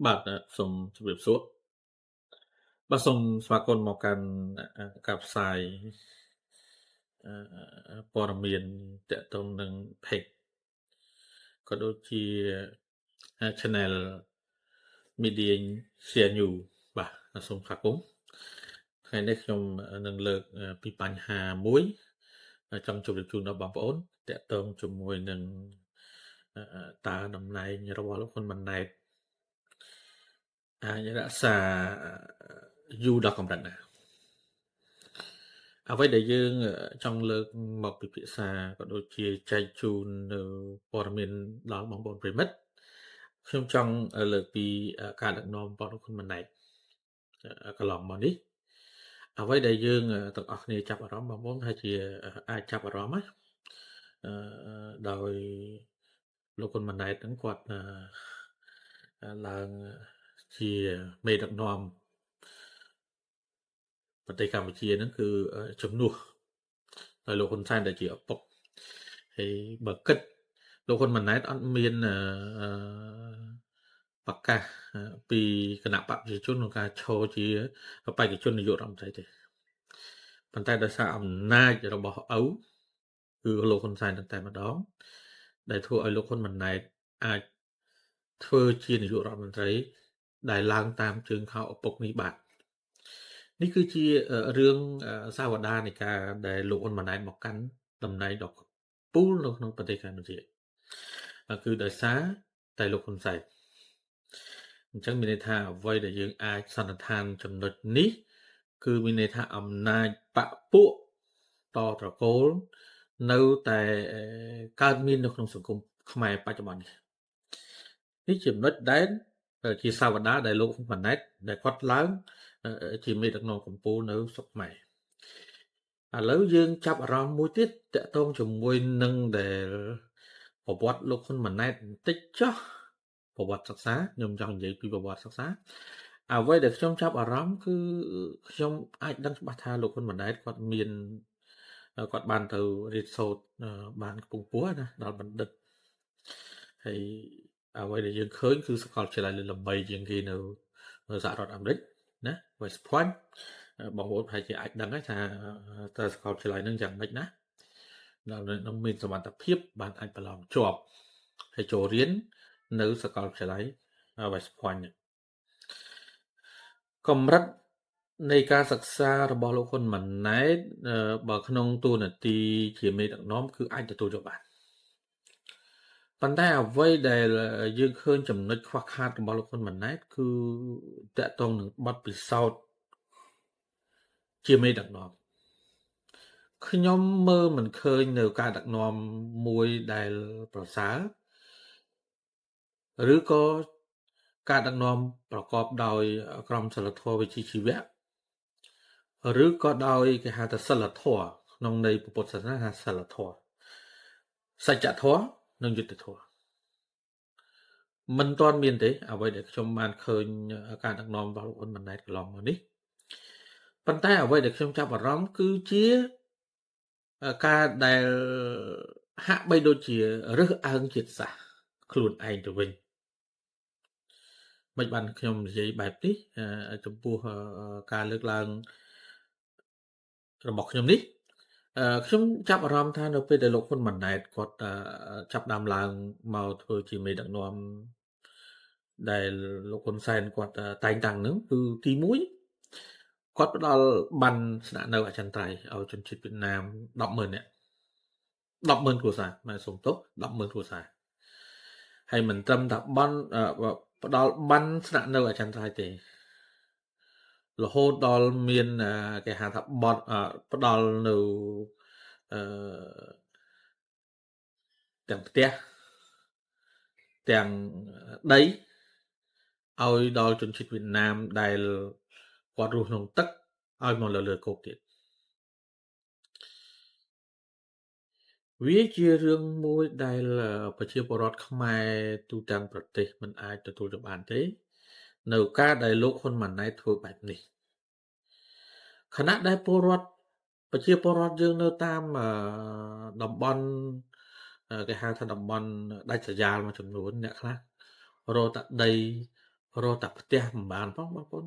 បាទសូមជម្រាបសួរបាទសូមស្វាគមន៍មកកាន់ការផ្សាយព័ត៌មានទាក់ទងនឹង Page ក៏ដូចជា Channel Media Share News បាទសូមស្វាគមន៍ថ្ងៃនេះខ្ញុំនឹងលើកពីបញ្ហាមួយចង់ជម្រាបជូនដល់បងប្អូនទាក់ទងជាមួយនឹងតើតំណែងរបស់លោកហ៊ុនម៉ាណែតអាចរក្សាយូរដល់កម្រិតណាអ្វីដែលយើងចង់លើកមកពិភាក្សាក៏ដូចជាចែកជូននៅព័ត៌មានដល់បងប្អូនប្រិមិត្តខ្ញុំចង់លើកពីការដឹកនាំរបស់លោកហ៊ុនម៉ាណែតកន្លងមកនេះអ្វីដែលយើងទាំងអស់គ្នាចាប់អារម្មណ៍បងប្អូនហើយជាអាចចាប់អារម្មណ៍ដោយលោកហ៊ុនម៉ាណែតហ្នឹងគាត់ឡើងជាមេដឹកនាំប្រទេសកម្ពុជាហ្នឹងគឺជំនួសដោយលោកហ៊ុនសែនដែលជាឪពុកហើយបើគិតលោកហ៊ុនម៉ាណែតអត់មានប្រកាសពីគណៈបព្វជិជនក្នុងការឈរជាបេក្ខជននាយករដ្ឋមន្ត្រីទេប៉ុន្តែដោយសារអំណាចរបស់ឪគឺលោកហ៊ុនសែនតែម្ដងដែលធ្វើឲ្យលោកហ៊ុនម៉ាណែតអាចធ្វើជានាយករដ្ឋមន្ត្រីដែលឡើងតាមជើងខោឪពុកនេះបាទនេះគឺជារឿងសាវតានៃការដែលលោកហ៊ុនម៉ាណែតមកកាន់តំណែងដ៏ខ្ពូលនៅក្នុងប្រទេសកម្ពុជាគឺដោយសារតែលោកហ៊ុនសែនអញ្ចឹងមានន័យថាអ្វីដែលយើងអាចសន្និដ្ឋានចំណុចនេះគឺមានន័យថាអំណាចបពពួកតត្រកូលនៅតែកើតមាននៅក្នុងសង្គមខ្មែរបច្ចុប្បន្ននេះជាចំណុចដែលជាសាវតាដែលលោកហ៊ុនម៉ាណែតដែលគាត់ឡើងជាមេដឹកនាំកម្ពុជានៅស្រុកខ្មែរឥឡូវយើងចាប់អារម្មណ៍មួយទៀតតកតងជាមួយនឹងដែលប្រវត្តិលោកហ៊ុនម៉ាណែតបន្តិចចុះប្រវត្តិសិក្សាខ្ញុំចង់និយាយពីប្រវត្តិសិក្សាអ្វីដែលខ្ញុំចាប់អារម្មណ៍គឺខ្ញុំអាចដឹងច្បាស់ថាលោកហ៊ុនម៉ាណែតគាត់បានទៅរៀនសូត្របានខ្ពង់ខ្ពស់ណាដល់បណ្ឌិតហើយអ្វីដែលយើងឃើញគឺសាកលវិទ្យាល័យល្បីជាងគេនៅសហរដ្ឋអាមេរិកណា West Point បងប្អូនប្រហែលជាអាចដឹងហើយថាតើសាកលវិទ្យាល័យនឹងយ៉ាងម៉េចណាដល់នឹងមានសមត្ថភាពបានអាចប្រឡងជាប់ហើយចូលរៀននៅសាកលវិទ្យាល័យ West Point កម្រិតនៃការសិក្សារបស់លោកហ៊ុនម៉ាណែតបើក្នុងតួនាទីជាមេដឹកនាំគឺអាចទទួលយកបានប៉ុន្តែអ្វីដែលយើងឃើញចំណុចខ្វះខាតរបស់លោកហ៊ុនម៉ាណែតគឺតកតងនឹងបទពិសោធន៍ជាមេដឹកនាំខ្ញុំមើលមិនឃើញនៅការដឹកនាំមួយដែលប្រសើរឬក៏ការដឹកនាំប្រកបដោយក្រមសីលធម៌វិជ្ជាជីវៈឬក៏ដោយគេហៅថាសិលធម៌ក្នុងន័យពុទ្ធសាសនាថាសិលធម៌សច្ចធម៌និងយុត្តិធម៌មិនទាន់មានទេអ្វីដែលខ្ញុំបានឃើញការដឹកនាំរបស់លោកហ៊ុនម៉ាណែតកន្លងមកនេះប៉ុន្តែអ្វីដែលខ្ញុំចាប់អារម្មណ៍គឺជាការដែលហាក់បីដូចជារើសអើងជាតិសាសន៍ខ្លួនឯងទៅវិញមិនបានខ្ញុំនិយាយបែបនេះចំពោះការលើកឡើងរបស់ខ្ញុំនេះខ្ញុំចាប់អារម្មណ៍ថានៅពេលដែលលោកហ៊ុនម៉ាណែតគាត់ចាប់ដើមឡើងមកធ្វើជាមេដឹកនាំដែលលោកហ៊ុនសែនគាត់តែងតាំងនឹងគឺទី1គាត់ផ្ដល់បានស្នាក់នៅអចិន្ត្រៃយ៍ឲ្យជនជាតិវៀតណាម 100000 នាក់ 100000 គ្រួសារមិនសុំទោស 100000 គ្រួសារហើយមិនត្រឹមតែផ្ដល់បានស្នាក់នៅអចិន្ត្រៃយ៍ទេរហូតដល់មានគេហៅថាបត់ផ្ដល់នៅទាំងផ្ទះទាំងដីឲ្យដល់ជនជាតិវៀតណាមដែលគាត់រស់ក្នុងទឹកឲ្យមកលើគោកទៀតវាជារឿងមួយដែលប្រជាពលរដ្ឋខ្មែរទូទាំងប្រទេសមិនអាចទទួលយកបានទេនៅការដែលលោកហ៊ុនម៉ាណែតធ្វើបែបនេះខណៈដែលប្រជាពលរដ្ឋយើងនៅតាមតំបន់គេហៅថាតំបន់ដាច់ស្រយាលមួយចំនួនអ្នកខ្លះរកតែដី រកតែផ្ទះមិនបានផងបងប្អូន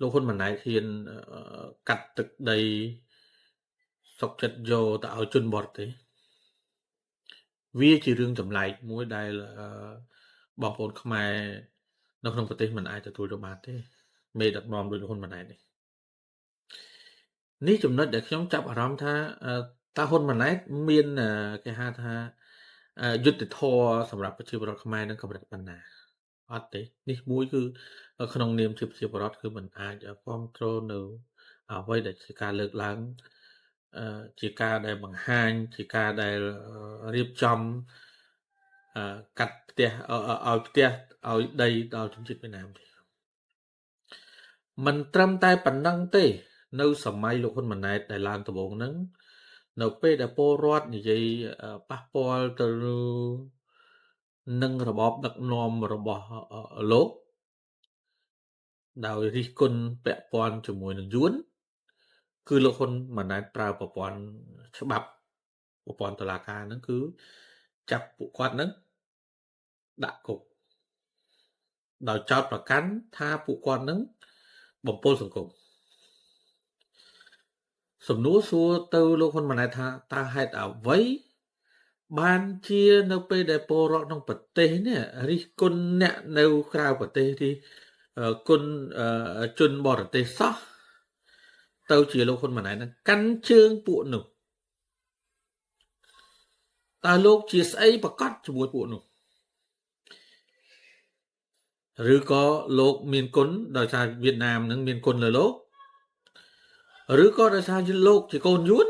លោកហ៊ុនម៉ាណែតហ៊ានកាត់ទឹកដីសុកចិត្តយកទៅឲ្យជនបរទេសវាជារឿងចម្លែកមួយដែលបងប្អូនខ្មែរនៅក្នុងប្រទេសមិនអាចទទួលយកបានទេមេដឹកនាំដោយលោកហ៊ុនម៉ាណែតនេះចំណុចដែលខ្ញុំចាប់អារម្មណ៍ថាតើហ៊ុនម៉ាណែតមានគេហៅថាយុទ្ធធរសម្រាប់ប្រជាពលរដ្ឋខ្មែរនឹងកម្រិតប៉ុណ្ណាអត់ទេនេះមួយគឺក្នុងនាមជាប្រជាពលរដ្ឋគឺមិនអាចគ្រប់គ្រងនៅអ្វីដែលជាការលើកឡើងជាការដែលបង្ហាញជាការដែលរៀបចំកាត់ផ្ទះឲ្យផ្ទះឲ្យដីដល់ជនជាតិវៀតណាមទេមិនត្រឹមតែប៉ុណ្ណឹងទេនៅសម័យលោកហ៊ុនម៉ាណែតដែលឡើងដំបូងហ្នឹងនៅពេលដែលពលរដ្ឋនិយាយប៉ះពាល់ទៅនឹងរបបដឹកនាំរបស់លោកដោយរិះគន់ពាក់ព័ន្ធជាមួយនឹងយួនគឺលោកហ៊ុនម៉ាណែតប្រើប្រព័ន្ធច្បាប់ប្រព័ន្ធតុលាការហ្នឹងគឺចាប់ពួកគាត់ហ្នឹងដាក់គុកដោយចោទប្រកាន់ថាពួកគាត់ហ្នឹងបំពុលសង្គមសំណួរសួរទៅលោកហ៊ុនម៉ាណែតថាតើហេតុអ្វីបានជានៅពេលដែលពលរដ្ឋក្នុងប្រទេសនេះរិះគន់អ្នកនៅក្រៅប្រទេសទីគុណជនបរទេសសោះទៅជាលោកហ៊ុនម៉ាណែតនឹងកាន់ជើងពួកនោះតើលោកជាស្អីប្រកាសជាមួយពួកនោះឬក៏លោកមានគុណដោយសារវៀតណាមនឹងមានគុណលើលោកឬក៏ដោយសារលោកជាកូនយួន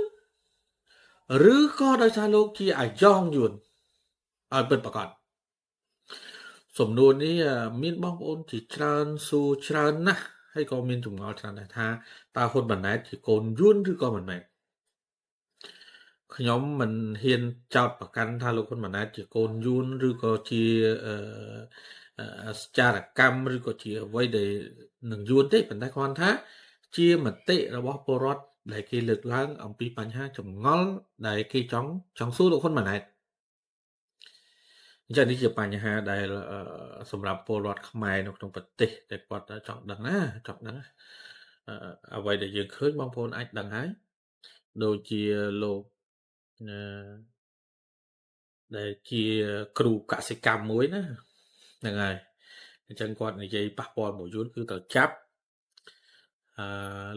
ឬក៏ដោយសារលោកជាអាយ៉ងយួនឲ្យពិតប្រកបសំណួរនេះមានបងប្អូនជាច្រើនសួរច្រើនណាស់ហើយក៏មានចម្ងល់ច្រើនដែរថាតើហ៊ុនម៉ាណែតជាកូនយួនឬក៏មិនមែនខ្ញុំមិនហ៊ានចោទប្រកាន់ថាលោកហ៊ុនម៉ាណែតជាកូនយួនឬក៏ជាចារកម្មឬក៏ជាអ្វីដែលនឹងយួនទេប៉ុន្តែគ្រាន់ថាជាមតិរបស់ពលរដ្ឋដែលគេលើកឡើងអំពីបញ្ហាចម្ងល់ដែលគេចង់សួរលោកហ៊ុនម៉ាណែតអញ្ចឹងនេះជាបញ្ហាដែលសម្រាប់ពលរដ្ឋខ្មែរនៅក្នុងប្រទេសដែលគាត់ចង់ដឹងណាចង់ដឹងអ្វីដែលយើងឃើញបងប្អូនអាចដឹងហើយដូចជាលោកដែលជាគ្រូកសិកម្មមួយណាហ្នឹងហើយអញ្ចឹងគាត់និយាយប៉ះពាល់មួយយួនគឺត្រូវចាប់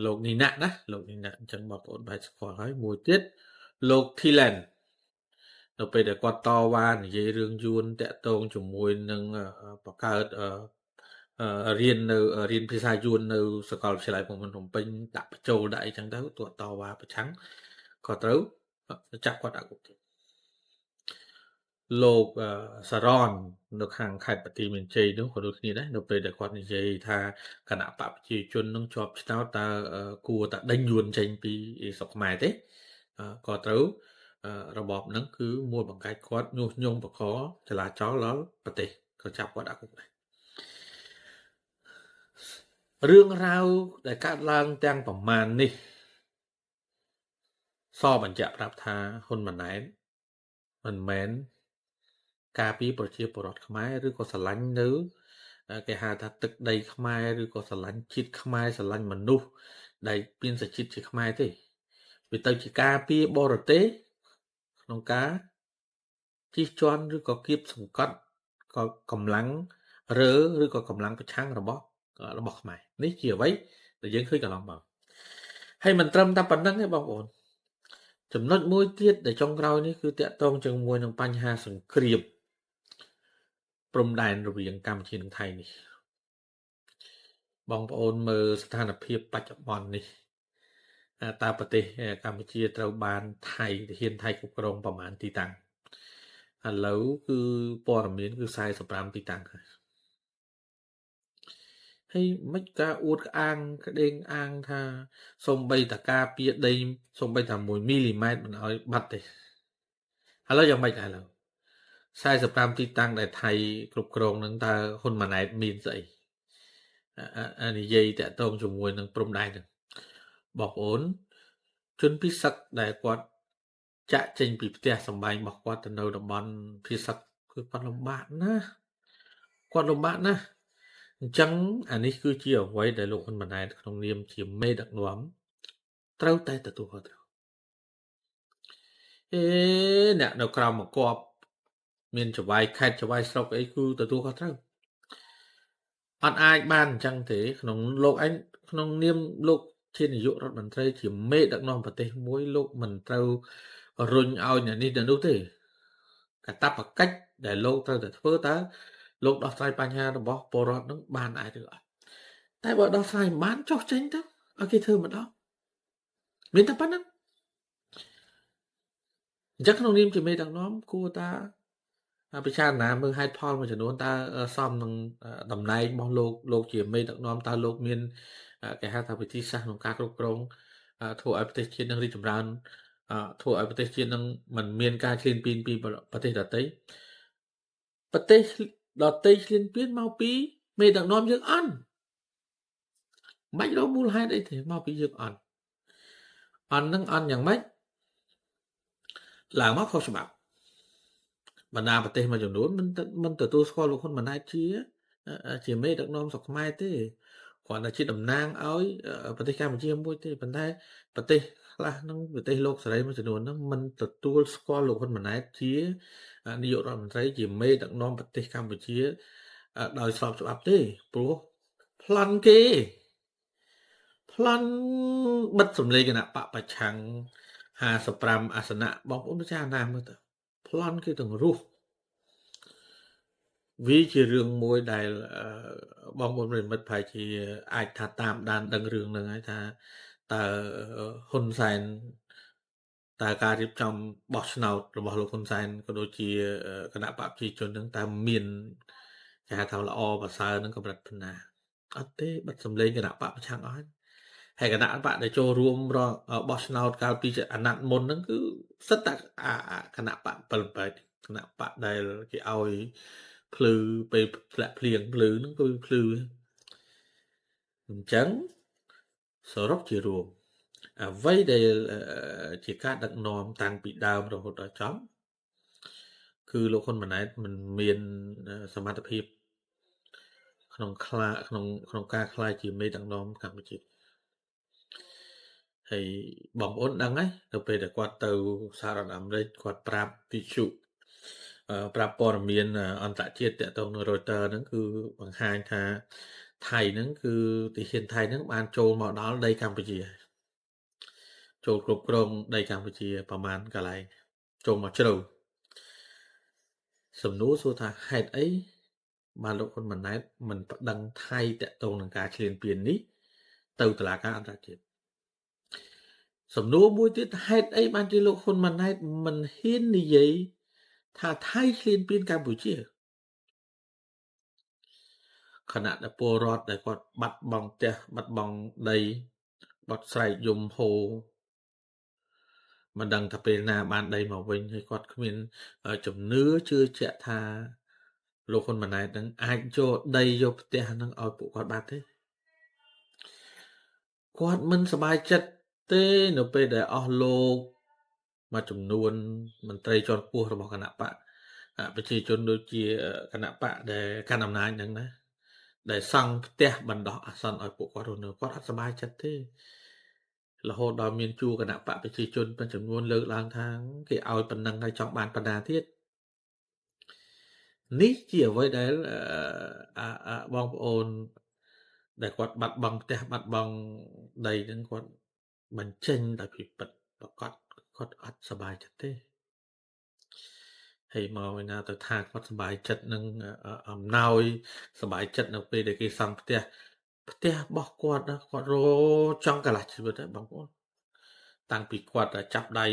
លោកនីណាក់ណាលោកនីណាក់អញ្ចឹងបងប្អូនបែរស្គាល់ហើយមួយទៀតលោក Thailand នៅពេលដែលគាត់តវ៉ានិយាយរឿងយួនតាក់ទងជាមួយនឹងបង្កើតរៀនភាសាយួននៅសាកលវិទ្យាល័យភ្នំពេញដាក់បញ្ចូលដាក់អីចឹងទៅតតវ៉ាប្រឆាំងក៏ត្រូវចាប់គាត់ដាក់គុកទៀតលោកសារ៉ននៅខាងខេត្តបន្ទាយមានជ័យនោះក៏ដូចគ្នាដែរនៅពេលដែលគាត់និយាយថាគណៈបកប្រជាជននឹងជាប់ឆ្នោតតើគួរតែដេញយួនចេញពីស្រុកខ្មែរទេក៏ត្រូវរបបហ្នឹងគឺមួយបង្កាច់គាត់ញុះញង់បកចលាចលដល់ប្រទេសក៏ចាប់គាត់ដាក់គុកដែររឿងរ៉ាវដែលកើតឡើងទាំងប្រមាណនេះសបញ្ជាក់ប្រាប់ថាហ៊ុនម៉ាណែតមិនមែនការពីប្រជាពលរដ្ឋខ្មែរឬក៏ស្រឡាញ់នៅគេហៅថាទឹកដីខ្មែរឬក៏ស្រឡាញ់ជាតិខ្មែរស្រឡាញ់មនុស្សដែលមានសញ្ជាតិជាខ្មែរទេវាទៅជាការពីបរទេសក្នុងការជិះជាន់ឬក៏គៀបសង្កត់ក៏កម្លាំងរើឬក៏កម្លាំងប្រឆាំងរបស់ខ្មែរនេះជាអ្វីដែលយើងឃើញកន្លងមកហើយមិនត្រឹមតែប៉ុណ្្នឹងទេបងប្អូនចំណុចមួយទៀតដែលចុងក្រោយនេះគឺតាក់ទងជាមួយនឹងបញ្ហាសង្គ្រាមព្រំដែនរវាងកម្ពុជានិងថៃនេះបងប្អូនមើលស្ថានភាពបច្ចុប្បន្ននេះតើប្រទេសកម្ពុជាត្រូវបានថៃទាហានថៃគ្រប់គ្រងប្រមាណទីតាំងឥឡូវគឺព័ត៌មានគឺ45ទីតាំងហើយមិនការអួតក្អាងក្តេងអាងថាសំបីតការពារដីសំបីតែ1មីលីម៉ែត្រមិនឲ្យបាត់ទេឥឡូវយ៉ាងម៉េចឥឡូវ45ទីតាំងដែលថៃគ្រប់គ្រងនឹងតើហ៊ុនម៉ាណែតមានស្អីនិយាយតាក់ទងជាមួយនឹងព្រំដែនហ្នឹងបងប្អូនជនពិសឹកដែលគាត់ចាក់ចេញពីផ្ទះសម្បែងរបស់គាត់ទៅនៅតំបន់ពិសឹកគឺគាត់លំបាកណាស់ គាត់លំបាកណាស់អញ្ចឹងអានេះគឺជាអ្វីដែលលោកហ៊ុនម៉ាណែតក្នុងនាមជាមេដឹកនាំត្រូវតែទទួលខុសត្រូវអ្នកនៅក្រៅមកគប់មានចវាយខេតចវាយស្រុកអីគឺទទួលខុសត្រូវអត់អាចបានអញ្ចឹងទេក្នុងលោកឯងក្នុងនាមលោកជានាយករដ្ឋមន្ត្រីជាមេដឹកនាំប្រទេសមួយលោកមិនត្រូវរុញឲ្យអ្នកនេះអ្នកនោះទេកាតព្វកិច្ចដែលលោកត្រូវតែធ្វើតើលោកដោះស្រាយបញ្ហារបស់ពលរដ្ឋនឹងបានអាចឬអត់តែបើដោះស្រាយមិនបានចុះចេញទៅឲ្យគេធ្វើម្ដងមានតែប៉ុណ្្នឹងអញ្ចឹងក្នុងនាមជាមេដឹកនាំគួរតាពិចារណាមើលហេតុផលមួយចំនួនតើសមនឹងតំណែងរបស់លោកជាមេដឹកនាំតើលោកមានគេហៅថាវិធីសាស្ត្រក្នុងការគ្រប់គ្រងធ្វើឲ្យប្រទេសជាតិនឹងរីកចម្រើនធ្វើឲ្យប្រទេសជាតិនឹងមិនមានការឈ្លានពានពីប្រទេសដទៃប្រទេសដទៃឈ្លានពានមកពីមេដឹកនាំយើងអន់មិនបាច់រកមូលហេតុអីទេមកពីយើងអន់នឹងអន់យ៉ាងម៉េចឡើងមកខុសច្បាប់បណ្ដាប្រទេសមួយចំនួនមិនទទួលស្គាល់លោកហ៊ុនម៉ាណែតជាមេដឹកនាំស្រុកខ្មែរទេគ្រាន់តែជាតំណាងឲ្យប្រទេសកម្ពុជាមួយទេប៉ុន្តែប្រទេសខ្លះហ្នឹងប្រទេសលោកសេរីមួយចំនួនហ្នឹងមិនទទួលស្គាល់លោកហ៊ុនម៉ាណែតជានាយករដ្ឋមន្ត្រីជាមេដឹកនាំប្រទេសកម្ពុជាដោយស្របច្បាប់ទេព្រោះប្លន់គេប្លន់បិទសម្លេងគណៈបកប្រឆាំង55អាសនៈបងប្អូនពិចារណាមើលទៅប្លន់គេទាំងរស់វាជារឿងមួយដែលបងប្អូនប្រិយមិត្តប្រហែលជាអាចថាតាមដានដឹងរឿងហ្នឹងហើយថាតើហ៊ុនសែនតើការរៀបចំបោះឆ្នោតរបស់លោកហ៊ុនសែនក៏ដូចជាគណៈបកប្រជាជនហ្នឹងតើមានគេហៅថាល្អប្រសើរហ្នឹងកម្រិតប៉ុណ្ណាអត់ទេបិទសម្លេងគណៈបកប្រឆាំងអស់ហើយគណៈបកដែលចូលរួមបោះឆ្នោតកាលពីអាណត្តិមុនហ្នឹងគឺសិតតែគណៈបក7គណៈបកដែលគេឲ្យភ្លឺពេលធ្លាក់ភ្លៀងភ្លឺហ្នឹងគឺភ្លឺអញ្ចឹងសរុបជារួមអ្វីដែលជាការដឹកនាំតាំងពីដើមរហូតដល់ចប់គឺលោកហ៊ុនម៉ាណែតមិនមានសមត្ថភាពក្នុងការក្លាយជាមេដឹកនាំកម្ពុជាហើយបងប្អូនដឹងហើយទៅពេលដែលគាត់ទៅសហរដ្ឋអាមេរិកគាត់ប្រាប់វិទ្យុប្រាប់ព័ត៌មានអន្តរជាតិតាក់ទងនឹង Reuters ហ្នឹងគឺបង្ហាញថាថៃហ្នឹងគឺទាហានថៃហ្នឹងបានចូលមកដល់ដីកម្ពុជាចូលគ្រប់គ្រងដីកម្ពុជាប្រមាណកន្លែងចូលមកជ្រៅសំណួរសួរថាហេតុអីបានលោកហ៊ុនម៉ាណែតមិនប្តឹងថៃតាក់ទងនឹងការឈ្លានពាននេះទៅតុលាការអន្តរជាតិសំណួរមួយទៀតហេតុអីបានជាលោកហ៊ុនម៉ាណែតមិនហ៊ាននិយាយថាថៃឈ្លានពានកម្ពុជាខណៈដែលពលរដ្ឋដែលគាត់បាត់បង់ផ្ទះបាត់បង់ដីបាត់ស្រែកយំហូរមិនដឹងថាពេលណាបានដីមកវិញហើយគាត់គ្មានជំនឿជឿជាក់ថាលោកហ៊ុនម៉ាណែតនឹងអាចយកដីយកផ្ទះនឹងឲ្យពួកគាត់បានទេគាត់មិនសប្បាយចិត្តទេនៅពេលដែលអស់លោកមួយចំនួនមន្ត្រីជាន់ខ្ពស់របស់គណៈបកប្រជាជនដូចជាគណៈបកដែលកាន់អំណាចហ្នឹងណាដែលសង់ផ្ទះបណ្ដោះអាសន្នឲ្យពួកគាត់រស់នៅគាត់អត់សប្បាយចិត្តទេរហូតដល់មានជួរគណៈបកប្រជាជនមួយចំនួនលើកឡើងថាគេឲ្យប៉ុណ្ណឹងហើយចង់បានបណ្ណាទៀតនេះជាអ្វីដែលបងប្អូនដែលគាត់បាត់បង់ផ្ទះបាត់បង់ដីហ្នឹងគាត់បញ្ចេញដោយពីពិតប្រកបគាត់អត់សប្បាយចិត្តទេហើយមកឯណាទៅថាគាត់សប្បាយចិត្តនឹងអំណោយសប្បាយចិត្តនៅពេលដែលគេសង់ផ្ទះរបស់គាត់គាត់រចង់កន្លះជីវិតដែរបងប្អូនតាំងពីគាត់ចាប់ដៃ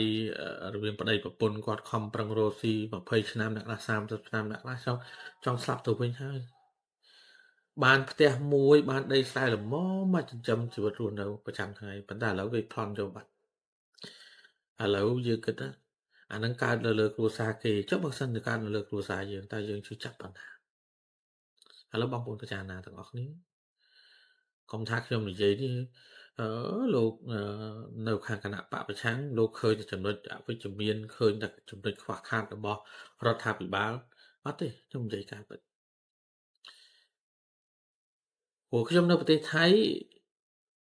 រវាងប្តីប្រពន្ធគាត់ខំប្រឹងរស់ស៊ី20ឆ្នាំអ្នកខ្លះ30ឆ្នាំអ្នកខ្លះចង់ស្លាប់ទៅវិញហើយបានផ្ទះមួយបានដីស្រែល្មមមកចិញ្ចឹមជីវិតរស់នៅប្រចាំថ្ងៃប៉ុន្តែឥឡូវវាប្លន់ចូលបាត់ឥឡូវយើងគិតថាអានឹងកើតលើគ្រួសារគេចុះបើសិនទៅកើតលើគ្រួសារយើងតើយើងជួយចាប់បណ្ណាឥឡូវបងប្អូនពិចារណាទាំងអស់គ្នាកុំថាខ្ញុំនិយាយនេះលោកនៅខាងគណៈបកប្រឆាំងលោកឃើញតែចំណុចអវិជ្ជមានឃើញតែចំណុចខ្វះខាតរបស់រដ្ឋាភិបាលអត់ទេខ្ញុំនិយាយការពិត ព្រោះខ្ញុំនៅប្រទេសថៃ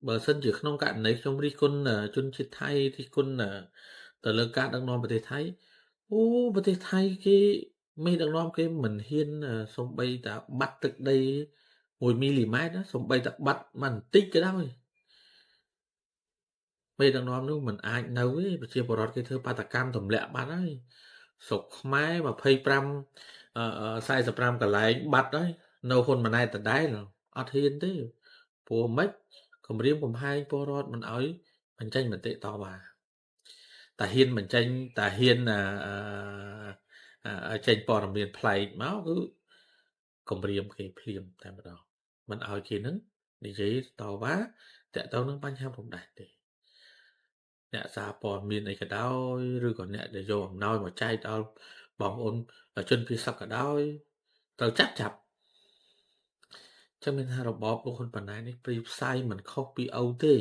បើសិនជាក្នុងករណីខ្ញុំរិះគន់ជនជាតិថៃរិះគន់ទៅលើការដឹកនាំប្រទេសថៃអូប្រទេសថៃគេមេដឹកនាំគេមិនហ៊ានសំបីតាបាត់ទឹកដី1មីលីម៉ែត្រណាសំបីតាបាត់មិនបន្តិចក៏ដោយមេដឹកនាំនោះមិនអាចនៅទេប្រជាពលរដ្ឋគេធ្វើបាតកម្មទម្លាក់បាត់ហើយស្រុកខ្មែរ25 45កន្លែងបាត់ហើយនៅហ៊ុនម៉ាណែតដដែលអត់ហ៊ានទេព្រោះម៉េចគម្រាមកំហែងពលរដ្ឋមិនអោយបញ្ចេញមតិតវ៉ាតាហ៊ានបញ្ចេញតាហ៊ានចេញព័ត៌មានប្លែកមកគឺគម្រាមគេភ្លាមតែម្ដងមិនអោយគេនឹងនិយាយតវ៉ាតើតើនឹងបញ្ហាព្រំដែនទេអ្នកសារព័ត៌មានអីក៏ដោយឬក៏អ្នកដែលយកអំណោយមកចែកដល់បងប្អូនជនភៀសសកក៏ដោយត្រូវចាប់ចឹងមានថារបបលោកហ៊ុនប៉ាណែតនេះព្រីផ្សាយមិនខុសពីអូវទេ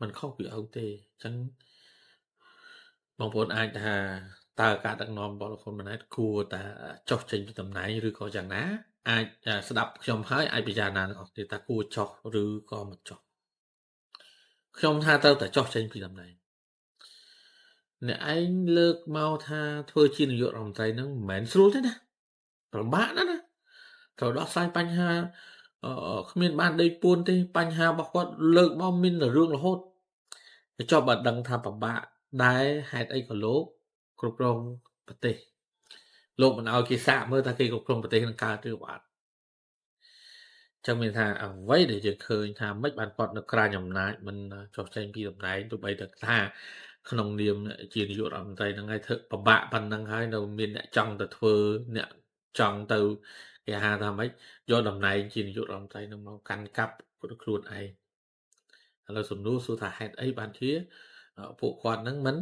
មិនខុសពីអូវទេចឹងបងប្អូនអាចថាតើការដឹកនាំរបស់លោកហ៊ុនម៉ាណែតគួរតែចុះចេញពីតំណែងឬក៏យ៉ាងណាអាចស្ដាប់ខ្ញុំហើយអាចពិចារណាទាំងអស់គ្នាថាគួរចុះឬក៏មិនចុះខ្ញុំថាត្រូវតែចុះចេញពីតំណែងអ្នកឯងលើកមកថាធ្វើជានាយករដ្ឋមន្ត្រីហ្នឹងមិនមែនស្រួលទេណាពិបាកណាស់ណាត្រូវដោះស្រាយបញ្ហាគ្មានបានដីពួនទេបញ្ហារបស់គាត់លើកមកមានរឿងរហូតចុះបើដឹងថាពិបាកដែរហេតុអីក៏លោកគ្រប់គ្រងប្រទេសលោកមិនឲ្យគេសាកមើលថាគេគ្រប់គ្រងប្រទេសនឹងកើតឬបាត់ចឹងមានថាអ្វីដែលយើងឃើញថាមិនបានគាត់នៅក្រៅអំណាចមិនចុះចេញពីតំណែងទោះបីតែថាក្នុងនាមជានាយករដ្ឋមន្ត្រីហ្នឹងហើយធ្វើពិបាកប៉ុណ្ណឹងហើយនៅមានអ្នកចង់ទៅធ្វើអ្នកចង់ទៅគេហៅថាម៉េចយកតំណែងជានាយករដ្ឋមន្ត្រីនឹងមកកាន់កាប់ខ្លួនឯងឥឡូវសំណួរសួរថាហេតុអីបានជាពួកគាត់ហ្នឹងមិន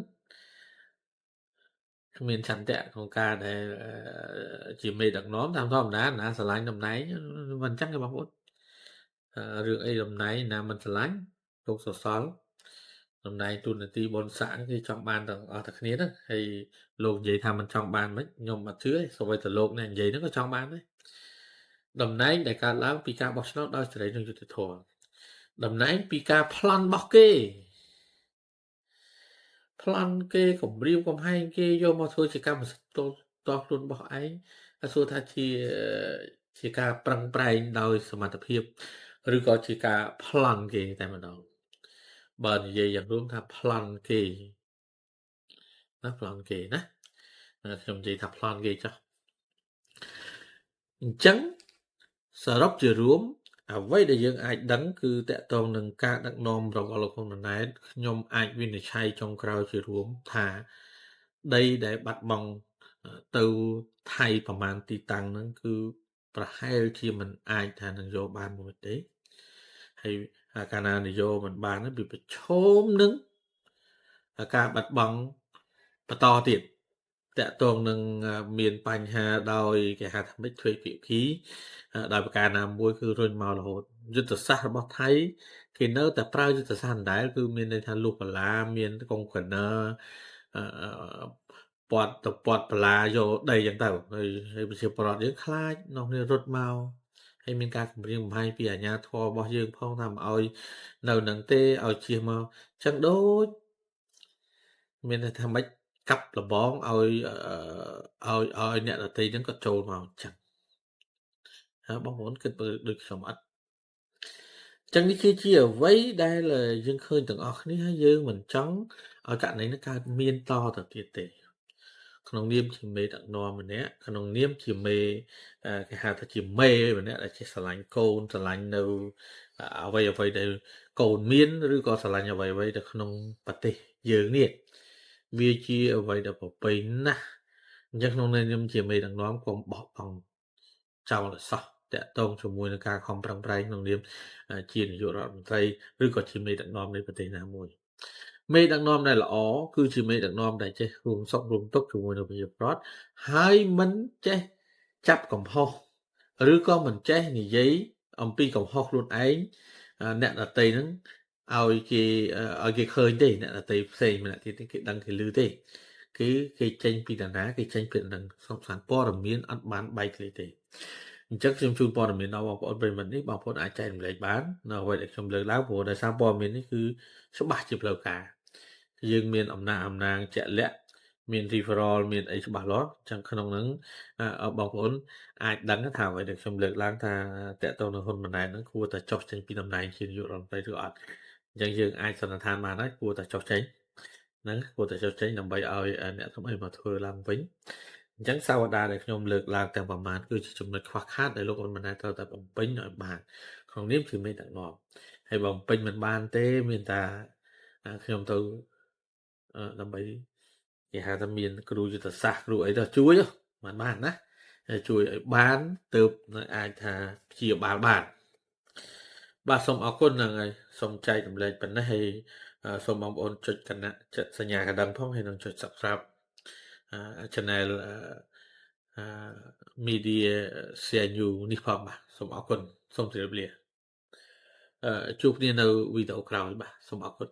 គ្មានឆន្ទៈក្នុងការដែលជាមេដឹកនាំតាមធម្មតាណាស្រឡាញ់តំណែងមិនអញ្ចឹងទេបងប្អូនរឿងអីតំណែងណាមិនស្រឡាញ់លោកសសល់តំណែងទូនាទីបនស័កគេចង់បានទាំងអស់តែគ្នាហ្នឹងហើយលោកនិយាយថាមិនចង់បានមិនខ្ញុំអត់ជឿទេសូម្បីតែលោកអ្នកនិយាយហ្នឹងក៏ចង់បានដែរតំណែងដែលកើតឡើងពីការបោះឆ្នោតដោយសេរីនិងយុត្តិធម៌តំណែងពីការប្លន់របស់គេប្លន់គេគម្រាមកំហែងគេយកមកធ្វើជាកម្មសិទ្ធិផ្ទាល់ខ្លួនរបស់ឯងហើយសួរថាជាការប្រឹងប្រែងដោយសមត្ថភាពឬក៏ជាការប្លន់គេតែម្ដងបើនិយាយយ៉ាងរួមថាប្លន់គេណាប្លន់គេណាខ្ញុំនិយាយថាប្លន់គេចុះអញ្ចឹងសរុបជារួមអ្វីដែលយើងអាចដឹងគឺតកតងនឹងការដឹកនាំរបស់លោកហ៊ុនម៉ាណែតខ្ញុំអាចវិនិច្ឆ័យចុងក្រោយជារួមថាដីដែលបាត់បង់ទៅថៃប្រមាណទីតាំងហ្នឹងគឺប្រហែលជាមិនអាចថានឹងយកបានមួយទេហើយកាលណានយោមិនបានវាប្រឈមនឹងការបាត់បង់បន្តទៀតតកតងនឹងមានបញ្ហាដោយគេហៅថាម៉េចទ្វេភាគីដោយប្រការណាមួយគឺរុញមករហូតយុទ្ធសាស្ត្ររបស់ថៃគេនៅតែប្រើយុទ្ធសាស្ត្រដដែលគឺមានន័យថាលុះបលាមានកុងកណឺពាត់បលាយកដីចឹងទៅហើយប្រជាពលរដ្ឋយើងខ្លាចនោះនេះរត់មកហើយមានការគម្រាមកំហែងពីអាជ្ញាធររបស់យើងផងថាមិនអោយនៅនឹងទេឲ្យជៀសមកចឹងដូចមានន័យថាម៉េចកាប់លបងឲ្យអ្នកដទៃហ្នឹងក៏ចូលមកចឹងហើយបងប្អូនគិតមើលដូចខ្ញុំអត់ចឹងនេះគឺជាអ្វីដែលយើងឃើញទាំងអស់គ្នាហើយយើងមិនចង់ឲ្យករណីនេះកើតមានតទៅទៀតទេក្នុងនាមជាមេដឹកនាំម្នាក់ក្នុងនាមជាមេគេហៅថាជាមេម្នាក់ដែលចេះស្រឡាញ់កូនស្រឡាញ់នៅអ្វីដែលកូនមានឬក៏ស្រឡាញ់អ្វីដែលក្នុងប្រទេសយើងនេះវាជាអ្វីដែលប្រពៃណាស់អញ្ចឹងក្នុងនាមជាមេដឹកនាំកុំបោះបង់ចោលសោះតកតងជាមួយនឹងការខំប្រឹងប្រែងក្នុងនាមជានាយករដ្ឋមន្ត្រីឬក៏ជាមេដឹកនាំនៃប្រទេសណាមួយមេដឹកនាំដែលល្អគឺជាមេដឹកនាំដែលចេះរួមសុខរួមទុក្ខជាមួយនឹងប្រជាពលរដ្ឋហើយមិនចេះចាប់កំហុសឬក៏មិនចេះនិយាយអំពីកំហុសខ្លួនឯងអ្នកដទៃហ្នឹងឲ្យគេឃើញទេអ្នកដទៃផ្សេងម្នាក់ទៀតគេដឹងគេឮទេគឺគេចេញពីតាណាគេចេញពីនឹងសំខាន់ព័ត៌មានអត់បានបែកគ្នាទេ អញ្ចឹងខ្ញុំជូនព័ត៌មានដល់បងប្អូនប្រិយមិត្តនេះបងប្អូនអាចចែករំលែកបាននៅអ្វីដែលខ្ញុំលើកឡើងព្រោះដោយសារព័ត៌មាននេះគឺច្បាស់ជាផ្លូវការយើងមានអំណាងជាក់លាក់មាន referral មានអីច្បាស់លាស់អញ្ចឹងក្នុងហ្នឹងបងប្អូនអាចដឹងថាអ្វីដែលខ្ញុំលើកឡើងថាតកតងនឹងហ៊ុនម៉ាណែតហ្នឹងគួរតែចុះចេញពីតំណែងជានាយករដ្ឋមន្ត្រីឬអត់អញ្ចឹងយើងអាចសន្និដ្ឋានបានហើយគួរតែចុះចេញហ្នឹងគួរតែចុះចេញដើម្បីឲ្យអ្នកថ្មីមកធ្វើឡើងវិញអញ្ចឹងសាវតាដែលខ្ញុំលើកឡើងទាំងប្រមាណគឺជាចំណុចខ្វះខាតដែលលោកហ៊ុនម៉ាណែតត្រូវតែបំពេញឲ្យបានក្នុងនាមជាមេដឹកនាំហើយបើបំពេញមិនបានទេមានតែខ្ញុំទៅដើម្បីគេហៅថាមានគ្រូយុទ្ធសាស្ត្រគ្រូអីទៅជួយបានណាជួយឲ្យបានទៅអាចថាព្យាបាលបានបាទសូមអរគុណហ្នឹងហើយសូមចែករំលែកប៉ុណ្ណេះហើយសូមបងប្អូនចុចសញ្ញាកណ្ដឹងផងហើយនឹងចុច Subscribe channel Media CNU នេះផងបាទសូមអរគុណសូមជម្រាបលាជួបគ្នានៅវីដេអូក្រោយបាទសូមអរគុណ